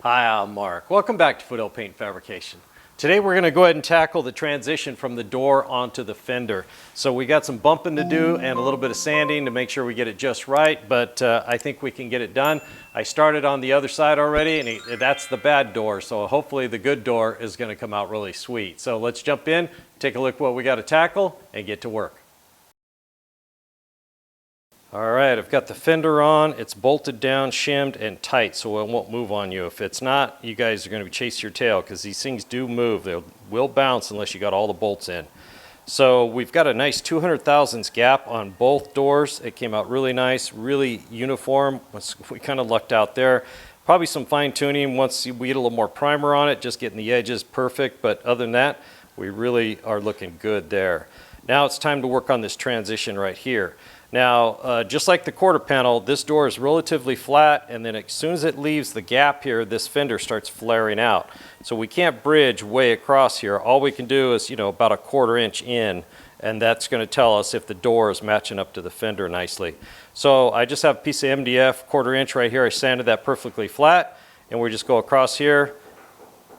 Hi, I'm Mark. Welcome back to Foothill Paint Fabrication. Today we're going to go ahead and tackle the transition from the door onto the fender. So we got some bumping to do and a little bit of sanding to make sure we get it just right, but I think we can get it done. I started on the other side already, and that's the bad door, so hopefully the good door is going to come out really sweet. So let's jump in, take a look at what we got to tackle, and get to work. All right, I've got the fender on. It's bolted down, shimmed, and tight, so it won't move on you. If it's not, you guys are going to chase your tail because these things do move. They will bounce unless you got all the bolts in. So we've got a nice 200 thousandths gap on both doors. It came out really nice, really uniform. We kind of lucked out there. Probably some fine tuning once we get a little more primer on it, just getting the edges perfect. But other than that, we really are looking good there. Now it's time to work on this transition right here. Now, just like the quarter panel, this door is relatively flat, and then as soon as it leaves the gap here, this fender starts flaring out. So we can't bridge way across here. All we can do is, about a 1/4 inch in, and that's going to tell us if the door is matching up to the fender nicely. So I just have a piece of MDF, 1/4 inch right here. I sanded that perfectly flat, and we just go across here,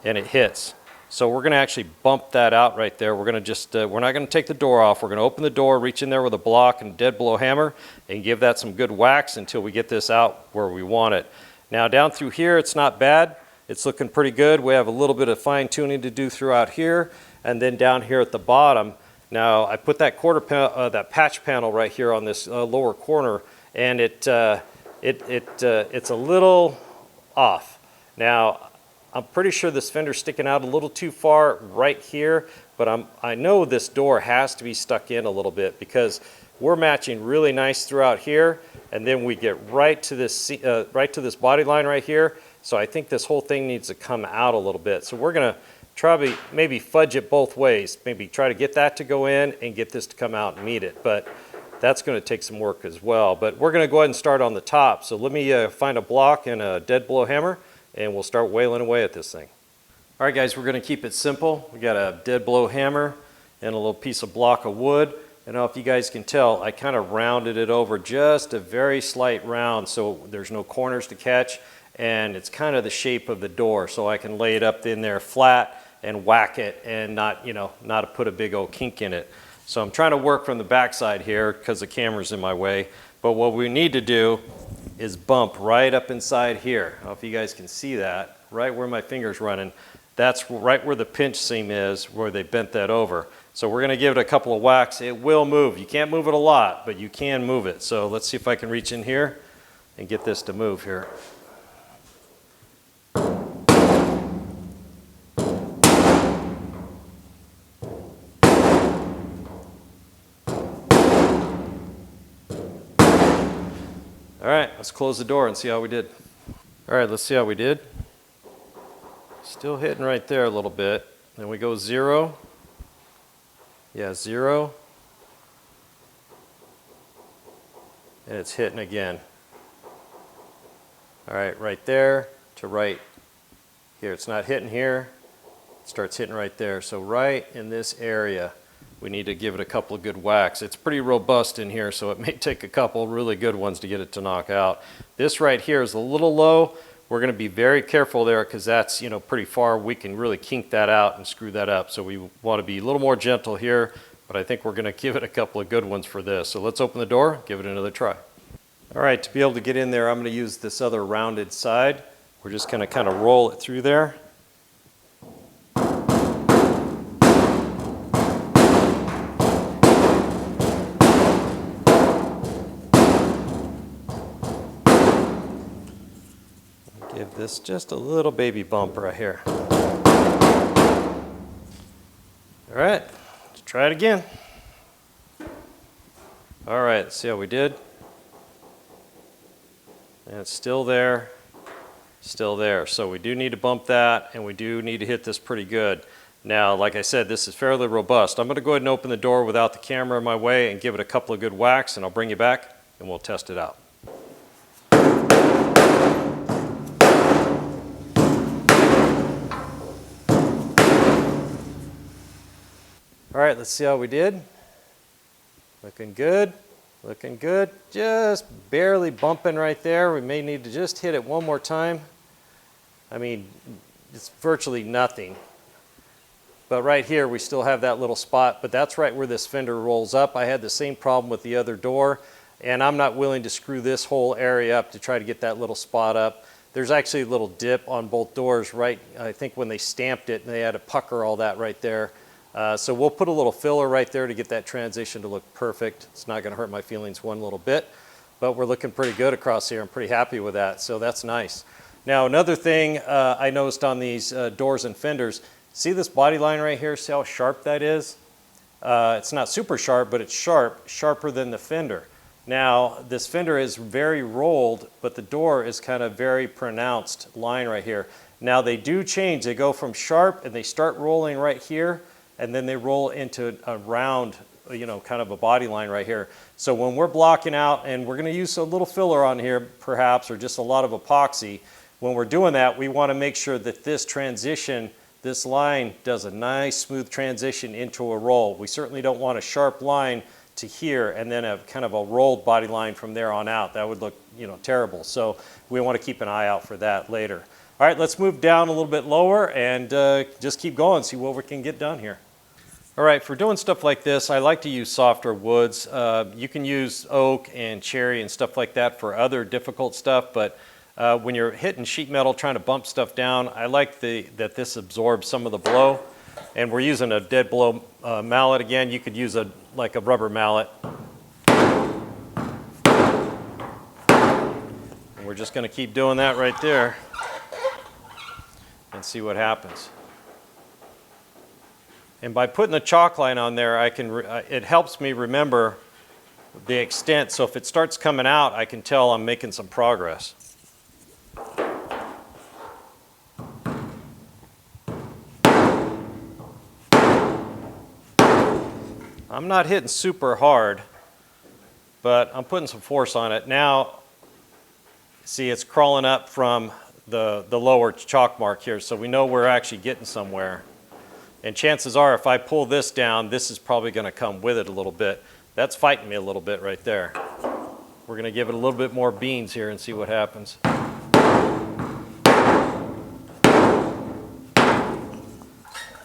and it hits. So we're going to actually bump that out right there. We're going to just, we're not going to take the door off. We're going to open the door, reach in there with a block and a dead blow hammer, and give that some good whacks until we get this out where we want it. Now down through here, it's not bad. It's looking pretty good. We have a little bit of fine tuning to do throughout here, and then down here at the bottom. Now I put that that patch panel right here on this lower corner, and it's a little off. Now, I'm pretty sure this fender's sticking out a little too far right here, but I know this door has to be stuck in a little bit because we're matching really nice throughout here, and then we get right to this body line right here. So I think this whole thing needs to come out a little bit. So we're gonna try maybe fudge it both ways. Maybe try to get that to go in and get this to come out and meet it. But that's gonna take some work as well. But we're gonna go ahead and start on the top. So let me find a block and a dead blow hammer, and we'll start wailing away at this thing. All right, guys, we're going to keep it simple. We got a dead blow hammer and a little piece of block of wood. I don't know if you guys can tell, I kind of rounded it over just a very slight round so there's no corners to catch, and it's kind of the shape of the door, so I can lay it up in there flat and whack it and not put a big old kink in it. So I'm trying to work from the backside here because the camera's in my way, but what we need to do is bump right up inside here. I don't know if you guys can see that, right where my finger's running. That's right where the pinch seam is, where they bent that over. So we're gonna give it a couple of whacks. It will move. You can't move it a lot, but you can move it. So let's see if I can reach in here and get this to move here. All right, let's close the door and see how we did. All right, let's see how we did. Still hitting right there a little bit. Then we go 0. Yeah, 0. And it's hitting again. All right, right there to right here. It's not hitting here. It starts hitting right there. So right in this area, we need to give it a couple of good whacks. It's pretty robust in here, so it may take a couple really good ones to get it to knock out. This right here is a little low. We're going to be very careful there because that's pretty far. We can really kink that out and screw that up. So we want to be a little more gentle here, but I think we're going to give it a couple of good ones for this. So let's open the door, give it another try. All right, to be able to get in there, I'm going to use this other rounded side. We're just going to kind of roll it through there. Give this just a little baby bump right here. All right, let's try it again. All right, let's see how we did. And it's still there, still there. So we do need to bump that, and we do need to hit this pretty good. Now, like I said, this is fairly robust. I'm going to go ahead and open the door without the camera in my way and give it a couple of good whacks, and I'll bring you back, and we'll test it out. All right, let's see how we did. Looking good, looking good. Just barely bumping right there. We may need to just hit it one more time. I mean, it's virtually nothing. But right here, we still have that little spot, but that's right where this fender rolls up. I had the same problem with the other door, and I'm not willing to screw this whole area up to try to get that little spot up. There's actually a little dip on both doors, right? I think when they stamped it, they had to pucker all that right there. So we'll put a little filler right there to get that transition to look perfect. It's not gonna hurt my feelings one little bit, but we're looking pretty good across here. I'm pretty happy with that, so that's nice. Now, another thing I noticed on these doors and fenders, see this body line right here? See how sharp that is? It's not super sharp, but it's sharp, sharper than the fender. Now, this fender is very rolled, but the door is kind of very pronounced line right here. Now, they do change. They go from sharp and they start rolling right here, and then they roll into a round, you know, kind of a body line right here. So when we're blocking out, and we're going to use a little filler on here perhaps, or just a lot of epoxy, when we're doing that, we want to make sure that this transition, this line does a nice smooth transition into a roll. We certainly don't want a sharp line to here and then a kind of a rolled body line from there on out. That would look, you know, terrible. So we want to keep an eye out for that later. All right, let's move down a little bit lower and just keep going, see what we can get done here. All right, for doing stuff like this, I like to use softer woods. You can use oak and cherry and stuff like that for other difficult stuff, but when you're hitting sheet metal trying to bump stuff down, I like that this absorbs some of the blow. And we're using a dead blow mallet again. You could use like a rubber mallet. And we're just going to keep doing that right there and see what happens. And by putting the chalk line on there, it helps me remember the extent. So if it starts coming out, I can tell I'm making some progress. I'm not hitting super hard, but I'm putting some force on it. Now, see, it's crawling up from the lower chalk mark here, so we know we're actually getting somewhere. And chances are, if I pull this down, this is probably going to come with it a little bit. That's fighting me a little bit right there. We're going to give it a little bit more beans here and see what happens.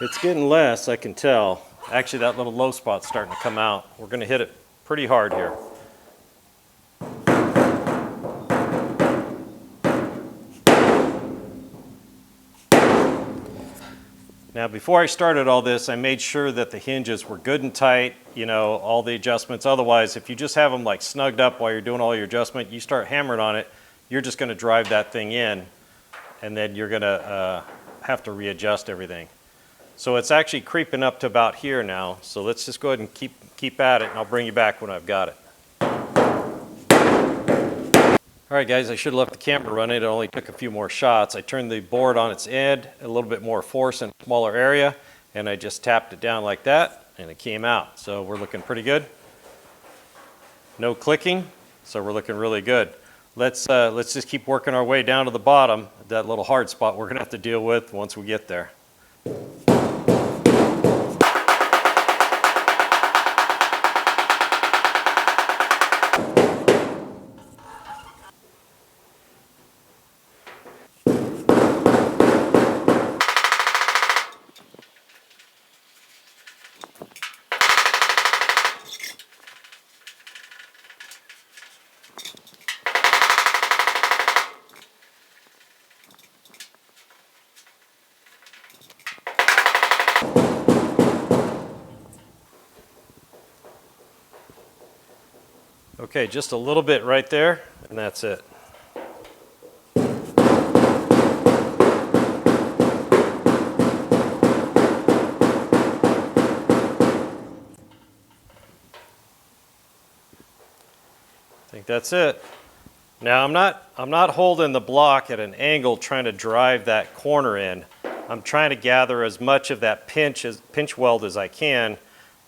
It's getting less, I can tell. Actually, that little low spot's starting to come out. We're going to hit it pretty hard here. Now, before I started all this, I made sure that the hinges were good and tight, you know, all the adjustments. Otherwise, if you just have them like snugged up while you're doing all your adjustment, you start hammering on it, you're just going to drive that thing in, and then you're going to have to readjust everything. So it's actually creeping up to about here now. So let's just go ahead and keep at it, and I'll bring you back when I've got it. All right, guys, I should have left the camera running. It only took a few more shots. I turned the board on its end, a little bit more force in a smaller area, and I just tapped it down like that, and it came out. So we're looking pretty good. No clicking, so we're looking really good. Let's just keep working our way down to the bottom, that little hard spot we're going to have to deal with once we get there. Okay, just a little bit right there, and that's it. I think that's it. Now I'm not holding the block at an angle trying to drive that corner in. I'm trying to gather as much of that pinch weld as I can,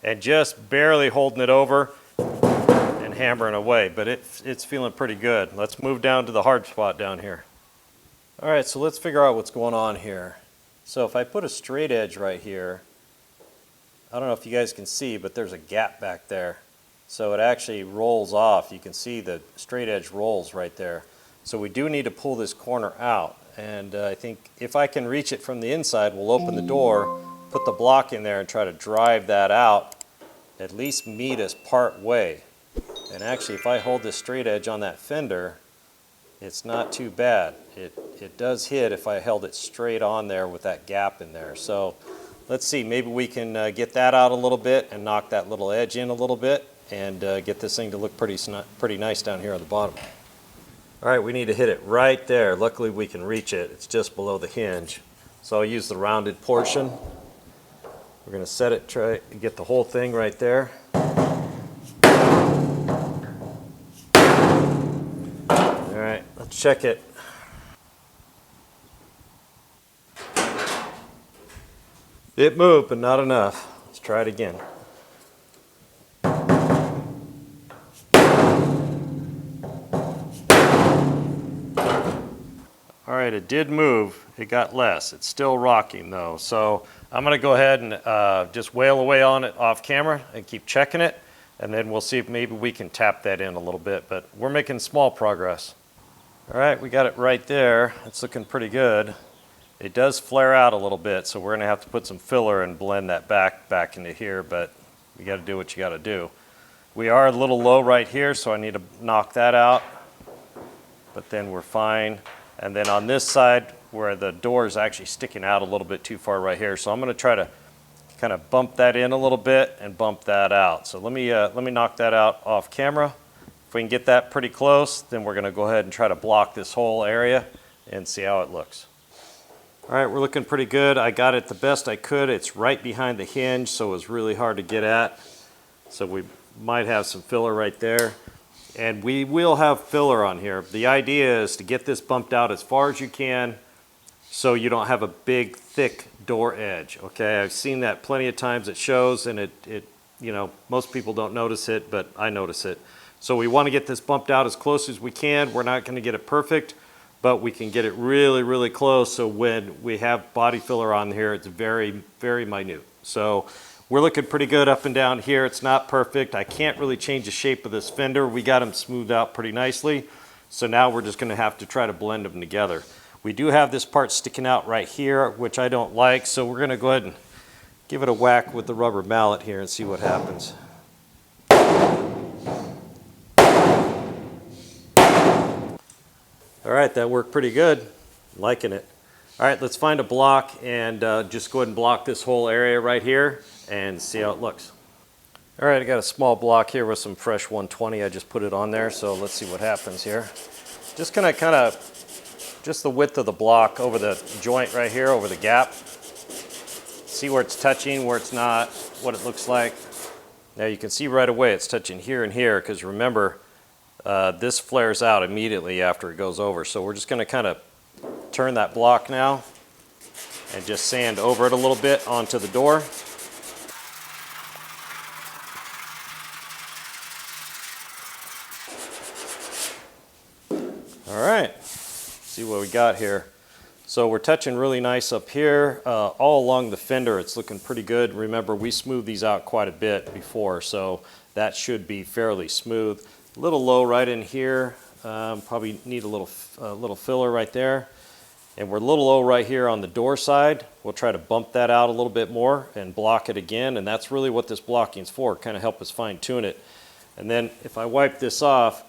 and just barely holding it over and hammering away, but it's feeling pretty good. Let's move down to the hard spot down here. All right, so let's figure out what's going on here. So if I put a straight edge right here, I don't know if you guys can see, but there's a gap back there. So it actually rolls off. You can see the straight edge rolls right there. So we do need to pull this corner out. and I think if I can reach it from the inside, we'll open the door, put the block in there and try to drive that out, at least meet us part way. And actually, if I hold this straight edge on that fender, it's not too bad. It does hit if I held it straight on there with that gap in there. So let's see, maybe we can get that out a little bit and knock that little edge in a little bit and get this thing to look pretty nice down here on the bottom. All right, we need to hit it right there. Luckily we can reach it. It's just below the hinge. So I'll use the rounded portion. We're going to set it, try to get the whole thing right there. All right, let's check it. It moved, but not enough. Let's try it again. All right, it did move. It got less. It's still rocking though. So I'm going to go ahead and just wail away on it off camera and keep checking it. And then we'll see if maybe we can tap that in a little bit. But we're making small progress. All right, we got it right there. It's looking pretty good. It does flare out a little bit, so we're going to have to put some filler and blend that back into here. But you got to do what you got to do. We are a little low right here, so I need to knock that out. But then we're fine. And then on this side, where the door is actually sticking out a little bit too far right here, so I'm going to try to kind of bump that in a little bit and bump that out. So let me knock that out off camera. If we can get that pretty close, then we're going to go ahead and try to block this whole area and see how it looks. All right, we're looking pretty good. I got it the best I could. It's right behind the hinge, so it was really hard to get at. So we might have some filler right there. And we will have filler on here. The idea is to get this bumped out as far as you can so you don't have a big, thick door edge, okay? I've seen that plenty of times. It shows, and it you know, most people don't notice it, but I notice it. So we want to get this bumped out as close as we can. We're not going to get it perfect, but we can get it really, really close so when we have body filler on here, it's very, very minute. So we're looking pretty good up and down here. It's not perfect. I can't really change the shape of this fender. We got them smoothed out pretty nicely. So now we're just going to have to try to blend them together. We do have this part sticking out right here, which I don't like. So we're going to go ahead and give it a whack with the rubber mallet here and see what happens. All right, that worked pretty good. Liking it. All right, let's find a block and just go ahead and block this whole area right here and see how it looks. All right, I got a small block here with some fresh 120. I just put it on there, so let's see what happens here. Just gonna just the width of the block over the joint right here, over the gap. See where it's touching, where it's not, what it looks like. Now you can see right away it's touching here and here, because remember, this flares out immediately after it goes over. So we're just gonna kind of turn that block now and just sand over it a little bit onto the door. All right, see what we got here. So we're touching really nice up here. All along the fender, it's looking pretty good. Remember, we smoothed these out quite a bit before, so that should be fairly smooth. A little low right in here. Probably need a little filler right there. And we're a little low right here on the door side. We'll try to bump that out a little bit more and block it again. And that's really what this blocking is for, kind of help us fine tune it. And then if I wipe this off,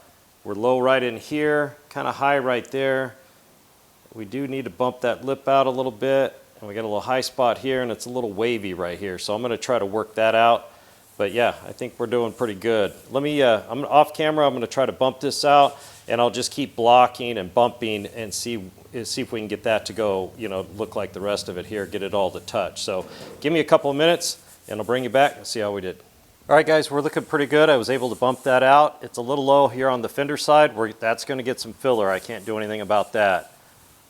we're low right in here, kind of high right there. We do need to bump that lip out a little bit. And we got a little high spot here, and it's a little wavy right here. So I'm going to try to work that out. But yeah, I think we're doing pretty good. Let me, I'm off camera, I'm going to try to bump this out, and I'll just keep blocking and bumping and see if we can get that to go, you know, look like the rest of it here, get it all to touch. So give me a couple of minutes, and I'll bring you back and see how we did. All right, guys, we're looking pretty good. I was able to bump that out. It's a little low here on the fender side. That's going to get some filler. I can't do anything about that.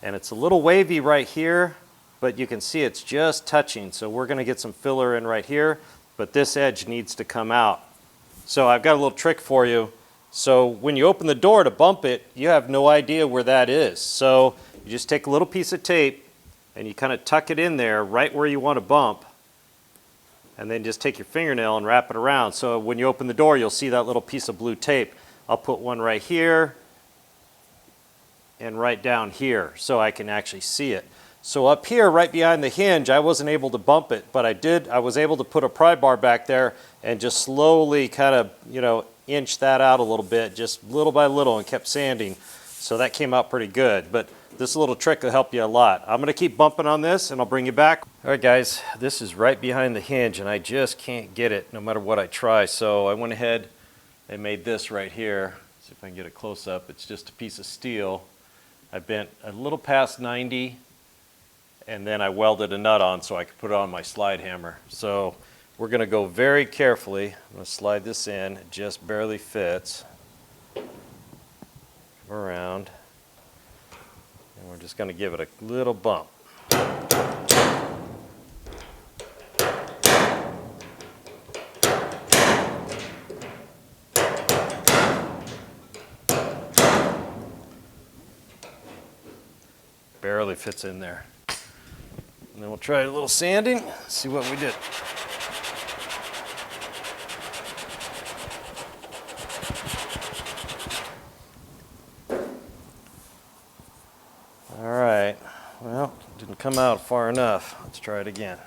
And it's a little wavy right here, but you can see it's just touching. So we're going to get some filler in right here. But this edge needs to come out. So I've got a little trick for you. So when you open the door to bump it, you have no idea where that is. So you just take a little piece of tape and you kind of tuck it in there right where you want to bump. And then just take your fingernail and wrap it around. So when you open the door, you'll see that little piece of blue tape. I'll put one right here. and right down here so I can actually see it. So up here, right behind the hinge, I wasn't able to bump it, but I was able to put a pry bar back there and just slowly kind of, you know, inch that out a little bit, just little by little, and kept sanding. So that came out pretty good, but this little trick will help you a lot. I'm gonna keep bumping on this and I'll bring you back. All right guys, this is right behind the hinge and I just can't get it no matter what I try. So I went ahead and made this right here. See if I can get a close up. It's just a piece of steel. I bent a little past 90 and then I welded a nut on so I could put it on my slide hammer. So we're gonna go very carefully. I'm gonna slide this in, it just barely fits. Around. And we're just gonna give it a little bump. Barely fits in there. And then we'll try a little sanding, see what we did. All right, well, didn't come out far enough. Let's try it again.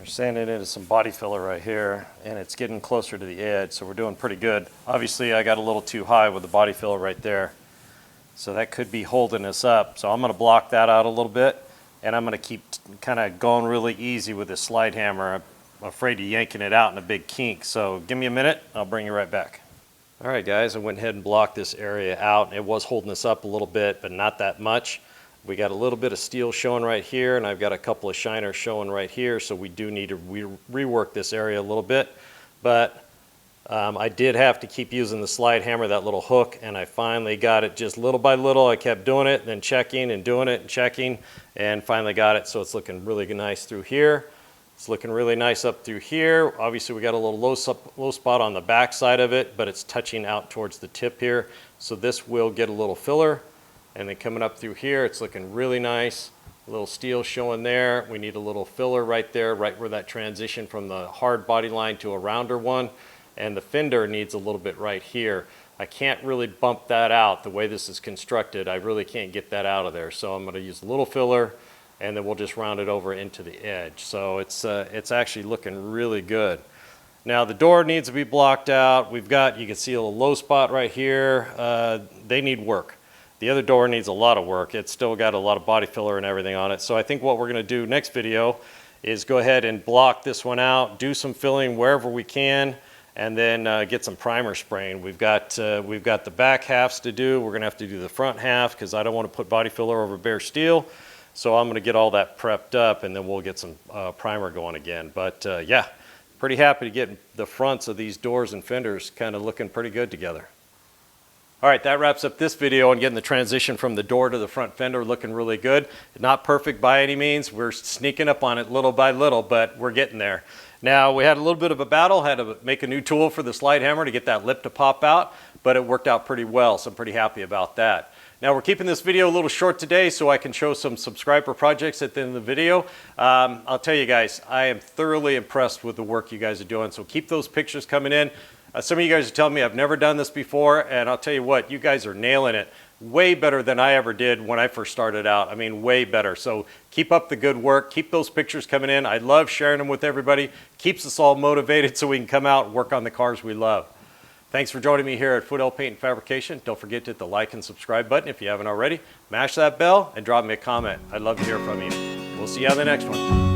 Sanding into some body filler right here, and it's getting closer to the edge, so we're doing pretty good. Obviously I got a little too high with the body filler right there, so that could be holding us up. So I'm going to block that out a little bit, and I'm going to keep kind of going really easy with this slide hammer. I'm afraid of yanking it out in a big kink, so give me a minute, I'll bring you right back. All right guys, I went ahead and blocked this area out. It was holding us up a little bit, but not that much. We got a little bit of steel showing right here, and I've got a couple of shiners showing right here, so we do need to rework this area a little bit. But I did have to keep using the slide hammer, that little hook, and I finally got it just little by little. I kept doing it, then checking and doing it and checking, and finally got it. So it's looking really nice through here. It's looking really nice up through here. Obviously we got a little low spot on the back side of it, but it's touching out towards the tip here. So this will get a little filler. And then coming up through here, it's looking really nice. A little steel showing there. We need a little filler right there, right where that transition from the hard body line to a rounder one. And the fender needs a little bit right here. I can't really bump that out the way this is constructed. I really can't get that out of there. So I'm gonna use a little filler, and then we'll just round it over into the edge. So it's actually looking really good. Now the door needs to be blocked out. We've got, you can see a little low spot right here. They need work. The other door needs a lot of work. It's still got a lot of body filler and everything on it. So I think what we're gonna do next video is go ahead and block this one out, do some filling wherever we can, and then get some primer spraying. We've got the back halves to do. We're gonna have to do the front half because I don't want to put body filler over bare steel. So I'm gonna get all that prepped up, and then we'll get some primer going again. But yeah, pretty happy to get the fronts of these doors and fenders kind of looking pretty good together. All right, that wraps up this video on getting the transition from the door to the front fender looking really good. Not perfect by any means. We're sneaking up on it little by little, but we're getting there. Now, we had a little bit of a battle, had to make a new tool for the slide hammer to get that lip to pop out, but it worked out pretty well, so I'm pretty happy about that. Now, we're keeping this video a little short today so I can show some subscriber projects at the end of the video. I'll tell you guys, I am thoroughly impressed with the work you guys are doing, so keep those pictures coming in. Some of you guys are telling me I've never done this before, and I'll tell you what, you guys are nailing it. Way better than I ever did when I first started out. I mean, way better. So keep up the good work. Keep those pictures coming in. I love sharing them with everybody. Keeps us all motivated so we can come out and work on the cars we love. Thanks for joining me here at Foothill Paint and Fabrication. Don't forget to hit the like and subscribe button if you haven't already. Mash that bell and drop me a comment. I'd love to hear from you. We'll see you on the next one.